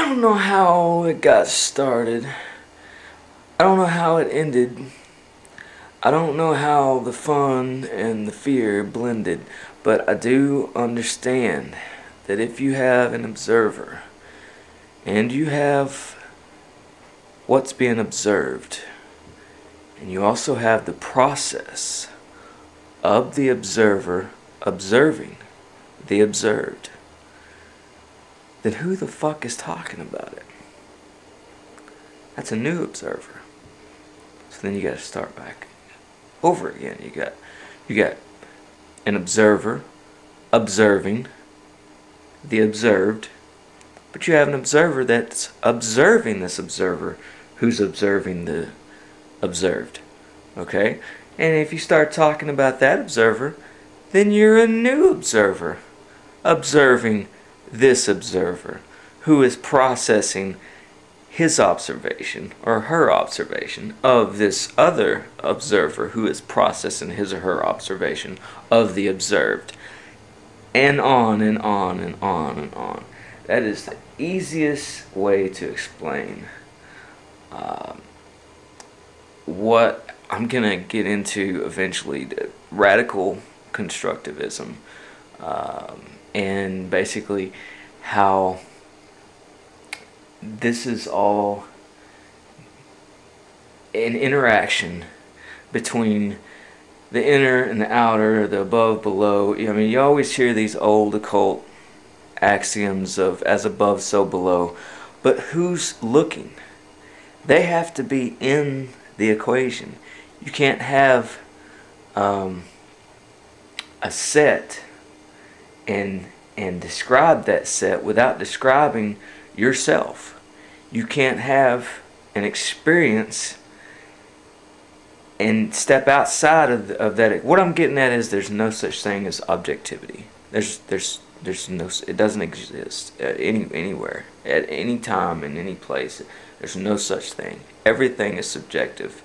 don't know how it got started. I don't know how it ended. I don't know how the fun and the fear blended. But I do understand that if you have an observer and you have what's being observed, and you also have the process of the observer observing the observed, then who the fuck is talking about it? That's a new observer. So then you got to start back over again. You got an observer observing the observed, but you have an observer that's observing this observer who's observing the observed. Okay? And if you start talking about that observer, then you're a new observer observing this observer who is processing his observation or her observation of this other observer who is processing his or her observation of the observed, and on and on and on and on. That is the easiest way to explain what I'm gonna get into eventually, the radical constructivism, and basically how this is all an interaction between the inner and the outer, the above, below. I mean, you always hear these old occult axioms of as above, so below. But who's looking? They have to be in the equation. You can't have a set and describe that set without describing yourself. You can't have an experience and step outside of that. What I'm getting at is there's no such thing as objectivity. There's no, it doesn't exist anywhere, at any time, in any place. There's no such thing. Everything is subjective.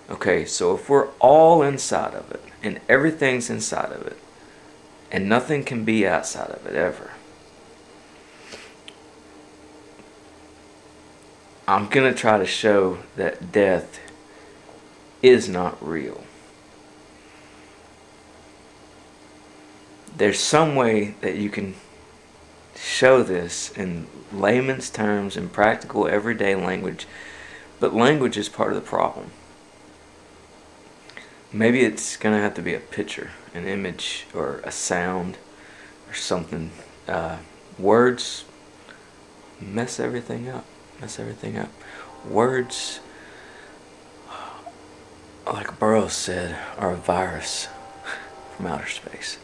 Okay, so if we're all inside of it, and everything's inside of it, and nothing can be outside of it ever, I'm going to try to show that death is not real. There's some way that you can show this in layman's terms, in practical everyday language, but language is part of the problem. Maybe it's going to have to be a picture, an image, or a sound, or something. Words mess everything up. Words, like Burroughs said, are a virus from outer space.